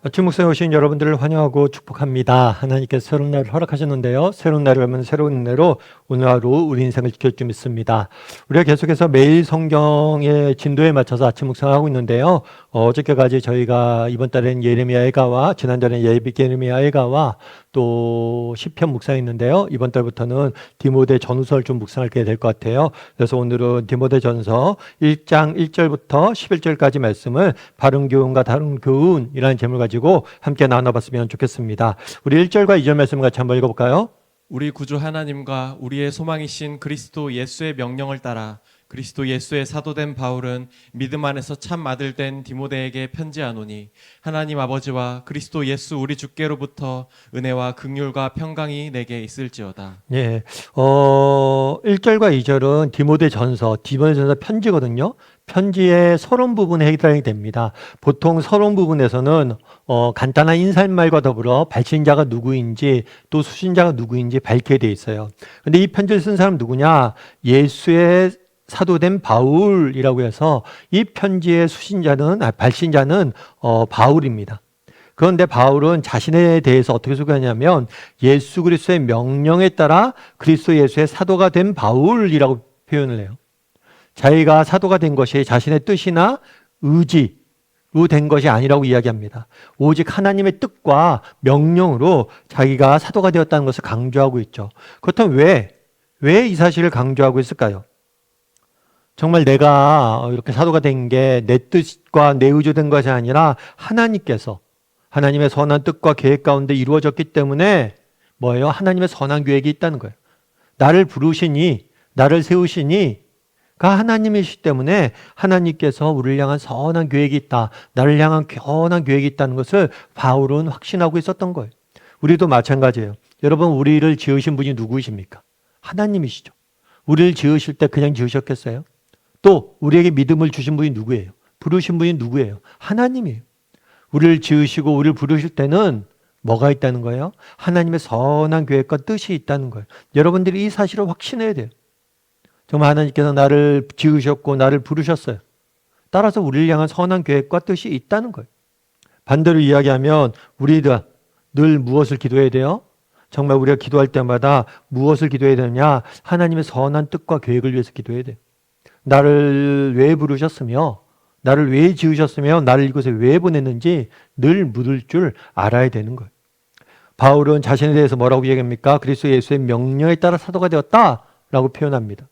아침 목사에 오신 여러분들을 환영하고 축복합니다. 하나님께서 새로운 날을 허락하셨는데요. 새로운 날을 하면 새로운 은혜로 오늘 하루 우리 인생을 지킬 줄 믿습니다. 우리가 계속해서 매일 성경의 진도에 맞춰서 아침 묵상하고 있는데요. 어저께까지 저희가 이번 달엔 예레미야 애가와 지난달엔 예레미야 애가와 또 시편 묵상했는데요. 이번 달부터는 디모데 전후서를 좀 묵상하게 될 것 같아요. 그래서 오늘은 디모데 전서 1장 1절부터 11절까지 말씀을 바른 교훈과 다른 교훈이라는 제목을 가지고 함께 나눠봤으면 좋겠습니다. 우리 1절과 2절 말씀 같이 한번 읽어볼까요? 우리 구주 하나님과 우리의 소망이신 그리스도 예수의 명령을 따라 그리스도 예수의 사도된 바울은 믿음 안에서 참 아들 된 디모데에게 편지하노니 하나님 아버지와 그리스도 예수 우리 주께로부터 은혜와 긍휼과 평강이 내게 있을지어다. 예, 1절과 2절은 디모데 전서 편지거든요. 편지의 서론 부분에 해당이 됩니다. 보통 서론 부분에서는 간단한 인사말과 더불어 발신자가 누구인지 또 수신자가 누구인지 밝게 돼 있어요. 근데 이 편지를 쓴 사람 누구냐? 예수의 사도된 바울이라고 해서 이 편지의 발신자는 바울입니다. 그런데 바울은 자신에 대해서 어떻게 소개하냐면 예수 그리스도의 명령에 따라 그리스도 예수의 사도가 된 바울이라고 표현을 해요. 자기가 사도가 된 것이 자신의 뜻이나 의지로 된 것이 아니라고 이야기합니다. 오직 하나님의 뜻과 명령으로 자기가 사도가 되었다는 것을 강조하고 있죠. 그렇다면 왜 이 사실을 강조하고 있을까요? 정말 내가 이렇게 사도가 된 게 내 뜻과 내 의지로 된 것이 아니라 하나님의 선한 뜻과 계획 가운데 이루어졌기 때문에 뭐예요? 하나님의 선한 계획이 있다는 거예요. 나를 부르시니, 나를 세우시니가 하나님이시기 때문에 하나님께서 우리를 향한 선한 계획이 있다. 나를 향한 선한 계획이 있다는 것을 바울은 확신하고 있었던 거예요. 우리도 마찬가지예요. 여러분, 우리를 지으신 분이 누구이십니까? 하나님이시죠. 우리를 지으실 때 그냥 지으셨겠어요? 또 우리에게 믿음을 주신 분이 누구예요? 부르신 분이 누구예요? 하나님이에요. 우리를 지으시고 우리를 부르실 때는 뭐가 있다는 거예요? 하나님의 선한 계획과 뜻이 있다는 거예요. 여러분들이 이 사실을 확신해야 돼요. 정말 하나님께서 나를 지으셨고 나를 부르셨어요. 따라서 우리를 향한 선한 계획과 뜻이 있다는 거예요. 반대로 이야기하면 우리가 늘 무엇을 기도해야 돼요? 정말 우리가 기도할 때마다 무엇을 기도해야 되느냐? 하나님의 선한 뜻과 계획을 위해서 기도해야 돼요. 나를 왜 부르셨으며 나를 왜 지으셨으며 나를 이곳에 왜 보냈는지 늘 묻을 줄 알아야 되는 거예요. 바울은 자신에 대해서 뭐라고 얘기합니까? 그리스도 예수의 명령에 따라 사도가 되었다라고 표현합니다.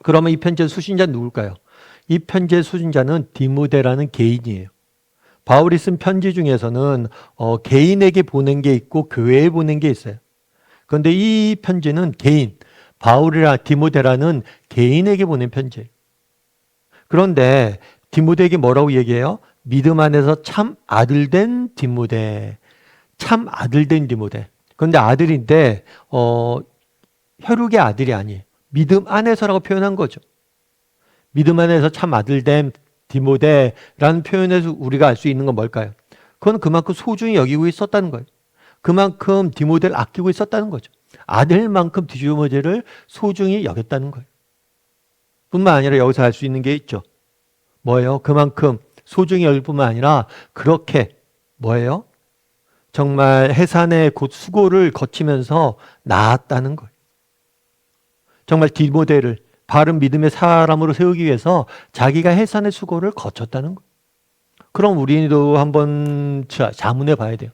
그러면 이 편지의 수신자는 누굴까요? 이 편지의 수신자는 디모데라는 개인이에요. 바울이 쓴 편지 중에서는 개인에게 보낸 게 있고 교회에 보낸 게 있어요. 그런데 이 편지는 디모데라는 개인에게 보낸 편지예요. 그런데 디모데에게 뭐라고 얘기해요? 믿음 안에서 참 아들된 디모데. 참 아들된 디모데. 그런데 아들인데 혈육의 아들이 아니에요. 믿음 안에서라고 표현한 거죠. 믿음 안에서 참 아들된 디모데라는 표현에서 우리가 알 수 있는 건 뭘까요? 그건 그만큼 소중히 여기고 있었다는 거예요. 그만큼 디모데를 아끼고 있었다는 거죠. 아들만큼 디모데를 소중히 여겼다는 거예요. 뿐만 아니라 여기서 알 수 있는 게 있죠. 뭐예요? 그만큼 소중히 여길 뿐만 아니라 그렇게 뭐예요? 정말 해산의 곧 수고를 거치면서 낳았다는 거예요. 정말 디모데를 바른 믿음의 사람으로 세우기 위해서 자기가 해산의 수고를 거쳤다는 거예요. 그럼 우리도 한번 자문해 봐야 돼요.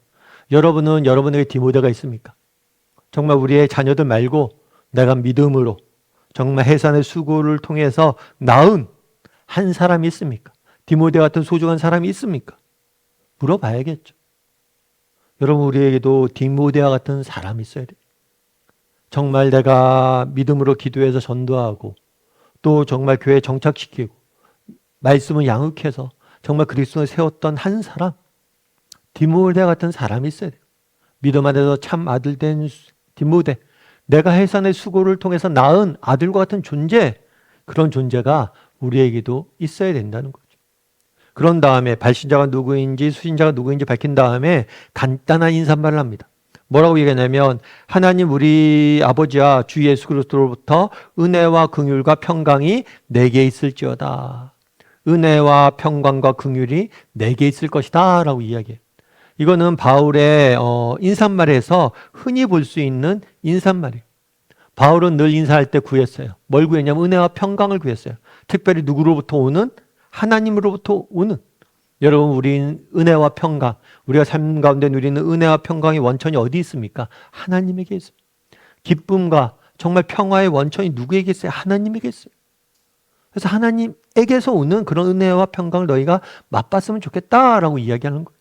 여러분은 여러분에게 디모데가 있습니까? 정말 우리의 자녀들 말고 내가 믿음으로 정말 해산의 수고를 통해서 낳은 한 사람이 있습니까? 디모데 같은 소중한 사람이 있습니까? 물어봐야겠죠. 여러분, 우리에게도 디모데와 같은 사람이 있어야 돼요. 정말 내가 믿음으로 기도해서 전도하고 또 정말 교회에 정착시키고 말씀을 양육해서 정말 그리스도를 세웠던 한 사람, 디모데 같은 사람이 있어야 돼요. 믿음 안에서 참 아들 된 디모데, 내가 해산의 수고를 통해서 낳은 아들과 같은 존재, 그런 존재가 우리에게도 있어야 된다는 거죠. 그런 다음에 발신자가 누구인지 수신자가 누구인지 밝힌 다음에 간단한 인사말을 합니다. 뭐라고 얘기하냐면 하나님 우리 아버지와 주 예수 그리스도로부터 은혜와 긍휼과 평강이 내게 있을지어다. 은혜와 평강과 긍휼이 내게 있을 것이다 라고 이야기해요. 이거는 바울의 인사말에서 흔히 볼 수 있는 인사말이에요. 바울은 늘 인사할 때 구했어요. 뭘 구했냐면 은혜와 평강을 구했어요. 특별히 누구로부터 오는? 하나님으로부터 오는. 여러분, 우리 은혜와 평강, 우리가 삶 가운데 누리는 은혜와 평강의 원천이 어디 있습니까? 하나님에게 있습니다. 기쁨과 정말 평화의 원천이 누구에게 있어요? 하나님에게 있어요. 그래서 하나님에게서 오는 그런 은혜와 평강을 너희가 맛봤으면 좋겠다라고 이야기하는 거예요.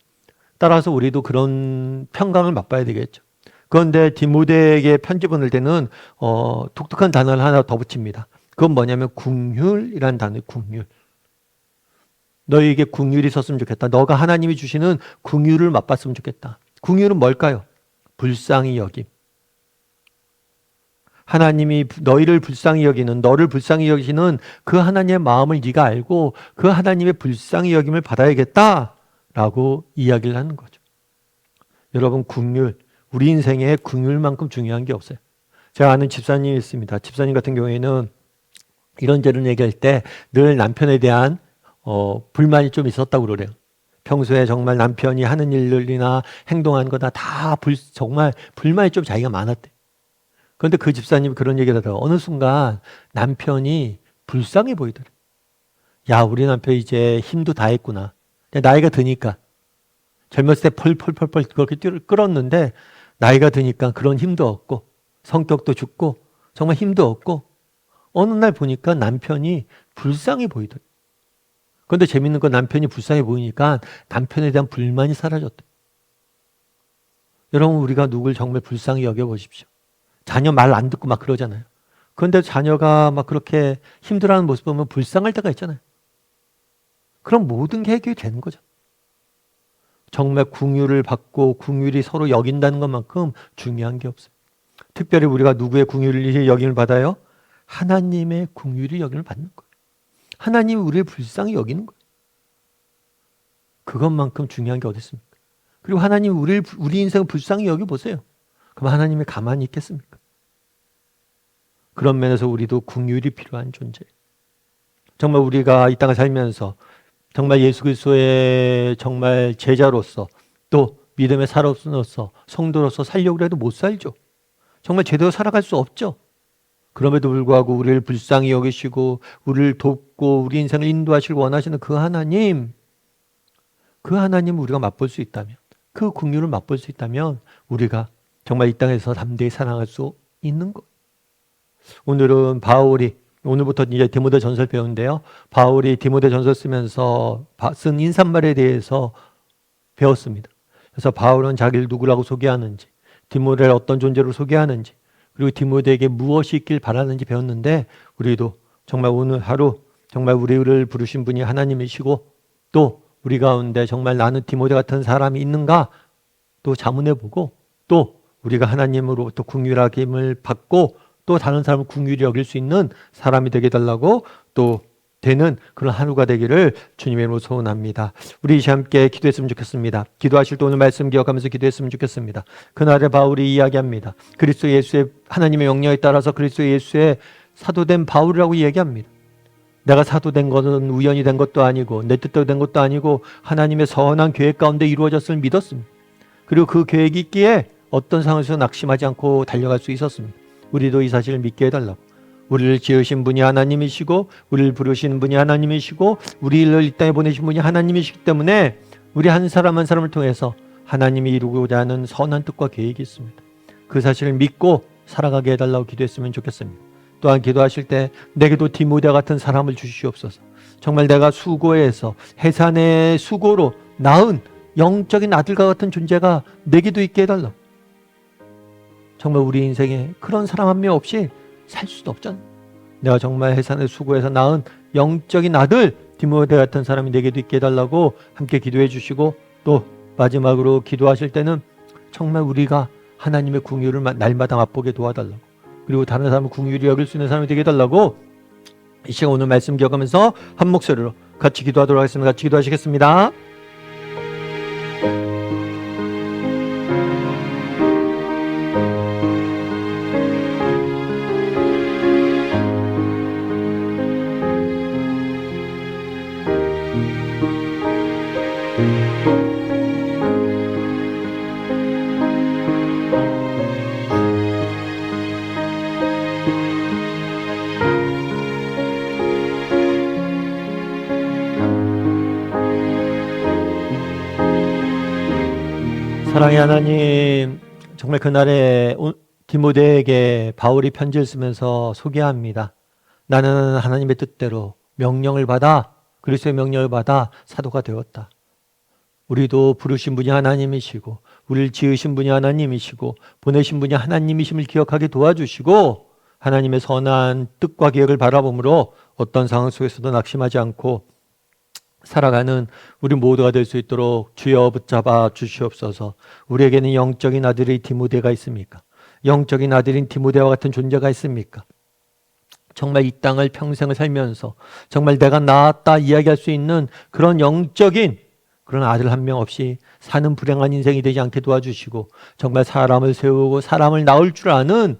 따라서 우리도 그런 평강을 맛봐야 되겠죠. 그런데 디모데에게 편지 보낼 때는 독특한 단어를 하나 더 붙입니다. 그건 뭐냐면 긍휼이라는 단어예요. 긍휼. 너희에게 긍휼이 있었으면 좋겠다. 너가 하나님이 주시는 긍휼을 맛봤으면 좋겠다. 긍휼은 뭘까요? 불쌍히 여김. 하나님이 너희를 불쌍히 여기는, 너를 불쌍히 여기시는 그 하나님의 마음을 네가 알고 그 하나님의 불쌍히 여김을 받아야겠다라고 이야기를 하는 거죠. 여러분, 긍휼, 우리 인생에 긍휼만큼 중요한 게 없어요. 제가 아는 집사님이 있습니다. 집사님 같은 경우에는 이런저런 얘기할 때 늘 남편에 대한 불만이 좀 있었다고 그래요. 평소에 정말 남편이 하는 일들이나 행동하는 거다 정말 불만이 좀 자기가 많았대. 그런데 그 집사님이 그런 얘기를 하다가 어느 순간 남편이 불쌍해 보이더래. 야, 우리 남편 이제 힘도 다 했구나. 나이가 드니까. 젊었을 때 펄펄펄펄 그렇게 끌었는데 나이가 드니까 그런 힘도 없고 성격도 죽고 정말 힘도 없고 어느 날 보니까 남편이 불쌍해 보이더래. 그런데 재밌는 건 남편이 불쌍해 보이니까 남편에 대한 불만이 사라졌대. 여러분, 우리가 누굴 정말 불쌍히 여겨보십시오. 자녀 말 안 듣고 막 그러잖아요. 그런데 자녀가 막 그렇게 힘들어하는 모습 보면 불쌍할 때가 있잖아요. 그럼 모든 게 해결이 되는 거죠. 정말 긍휼을 받고 긍휼이 서로 여긴다는 것만큼 중요한 게 없어요. 특별히 우리가 누구의 긍휼이 여김을 받아요? 하나님의 긍휼이 여김을 받는 거예요. 하나님이 우리를 불쌍히 여기는 거예요. 그것만큼 중요한 게 어디 있습니까? 그리고 하나님이 우리 인생을 불쌍히 여겨보세요. 그럼 하나님이 가만히 있겠습니까? 그런 면에서 우리도 긍휼이 필요한 존재예요. 정말 우리가 이 땅을 살면서 정말 예수 그리스도의 정말 제자로서 또 믿음의 사람으로서 성도로서 살려고 해도 못 살죠. 정말 제대로 살아갈 수 없죠. 그럼에도 불구하고 우리를 불쌍히 여기시고 우리를 돕고 우리 인생을 인도하시길 원하시는 그 하나님 우리가 맛볼 수 있다면, 그 긍휼을 맛볼 수 있다면 우리가 정말 이 땅에서 담대히 사랑할 수 있는 것. 오늘은 오늘부터 이제 디모데 전서를 배우는데요. 바울이 디모데 전서 쓰면서 쓴 인사말에 대해서 배웠습니다. 그래서 바울은 자기를 누구라고 소개하는지, 디모데를 어떤 존재로 소개하는지, 그리고 디모데에게 무엇이 있길 바라는지 배웠는데, 우리도 정말 오늘 하루 정말 우리를 부르신 분이 하나님이시고 또 우리 가운데 정말 나는 디모데 같은 사람이 있는가 또 자문해보고, 또 우리가 하나님으로부터 긍휼하심을 받고 또 다른 사람을 긍휼히 여길 수 있는 사람이 되게 해달라고 또 되는 그런 하루가 되기를 주님의 이름으로 소원합니다. 우리 이시 함께 기도했으면 좋겠습니다. 기도하실 때 오늘 말씀 기억하면서 기도했으면 좋겠습니다. 그날에 바울이 이야기합니다. 그리스도 예수의 하나님의 명령에 따라서 그리스도 예수의 사도된 바울이라고 얘기합니다. 내가 사도된 것은 우연히 된 것도 아니고 내 뜻대로 된 것도 아니고 하나님의 선한 계획 가운데 이루어졌음을 믿었습니다. 그리고 그 계획이 있기에 어떤 상황에서 낙심하지 않고 달려갈 수 있었습니다. 우리도 이 사실을 믿게 해달라고. 우리를 지으신 분이 하나님이시고 우리를 부르시는 분이 하나님이시고 우리를 이 땅에 보내신 분이 하나님이시기 때문에 우리 한 사람 한 사람을 통해서 하나님이 이루고자 하는 선한 뜻과 계획이 있습니다. 그 사실을 믿고 살아가게 해달라고 기도했으면 좋겠습니다. 또한 기도하실 때 내게도 디모데 같은 사람을 주시옵소서. 정말 내가 수고해서 해산의 수고로 낳은 영적인 아들과 같은 존재가 내게도 있게 해달라고. 정말 우리 인생에 그런 사람 한 명 없이 살 수도 없잖아. 내가 정말 해산의 수고해서 낳은 영적인 아들 디모데 같은 사람이 내게도 있게 해달라고 함께 기도해 주시고, 또 마지막으로 기도하실 때는 정말 우리가 하나님의 긍휼을 날마다 맛보게 도와달라고, 그리고 다른 사람을 긍휼히 여길 수 있는 사람이 되게 해달라고 이 시간 오늘 말씀 기억하면서 한 목소리로 같이 기도하도록 하겠습니다. 같이 기도하시겠습니다. 사랑의 하나님, 정말 그날에 디모데에게 바울이 편지를 쓰면서 소개합니다. 나는 하나님의 뜻대로 명령을 받아, 그리스도의 명령을 받아 사도가 되었다. 우리도 부르신 분이 하나님이시고 우리를 지으신 분이 하나님이시고 보내신 분이 하나님이심을 기억하게 도와주시고 하나님의 선한 뜻과 계획을 바라보므로 어떤 상황 속에서도 낙심하지 않고 살아가는 우리 모두가 될 수 있도록 주여 붙잡아 주시옵소서. 우리에게는 영적인 아들이 디모데가 있습니까? 영적인 아들인 디모데와 같은 존재가 있습니까? 정말 이 땅을 평생을 살면서 정말 내가 나았다 이야기할 수 있는 그런 영적인 그런 아들 한 명 없이 사는 불행한 인생이 되지 않게 도와주시고 정말 사람을 세우고 사람을 낳을 줄 아는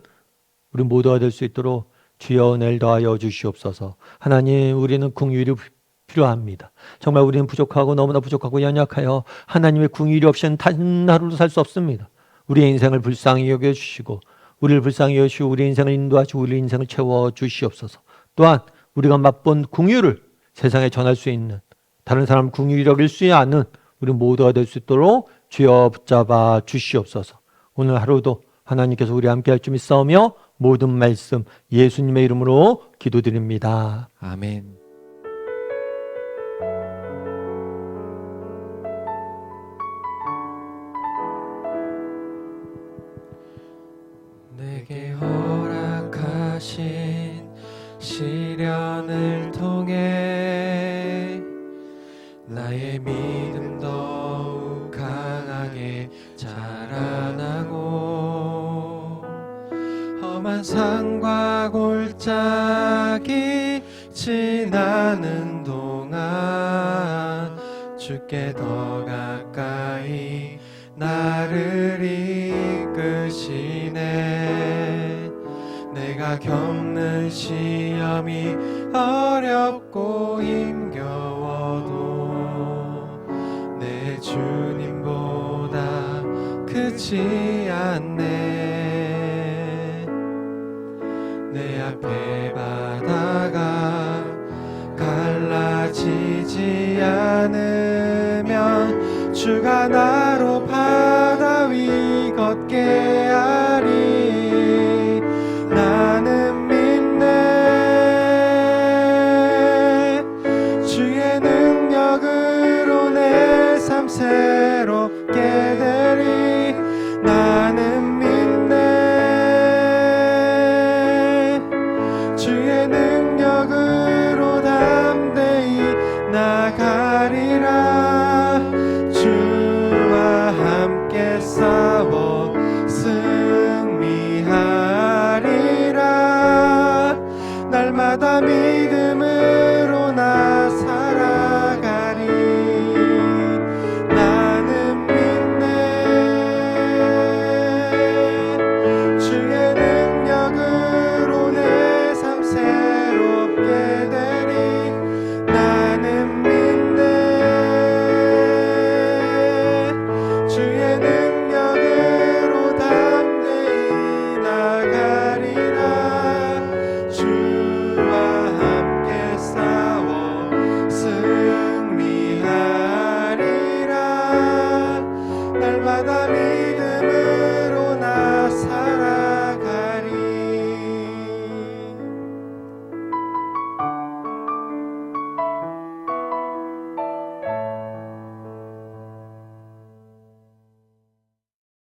우리 모두가 될 수 있도록 주여 은혜를 더하여 주시옵소서. 하나님, 우리는 긍휼이 필요합니다. 정말 우리는 부족하고 너무나 부족하고 연약하여 하나님의 긍휼이 없이는 단 하루도 살 수 없습니다. 우리의 인생을 불쌍히 여겨주시고 우리를 불쌍히 여기시고 우리 인생을 인도하시고 우리 인생을 채워주시옵소서. 또한 우리가 맛본 긍휼을 세상에 전할 수 있는 다른 사람 긍휼히 여길 수 있는 우리 모두가 될 수 있도록 주여 붙잡아 주시옵소서. 오늘 하루도 하나님께서 우리와 함께 할 줄 믿사오며 모든 말씀 예수님의 이름으로 기도드립니다. 아멘. 내게 허락하신 시련을 통해 나의 믿음 더욱 강하게 자라나고 험한 산과 골짜기 지나는 동안 주께 더 가까이 나를 이끄시네. 내가 겪는 시험이 어렵고 힘겨워도 내 주님보다 크지 않네. 내 앞에 바다가 갈라지지 않으면 주가 나로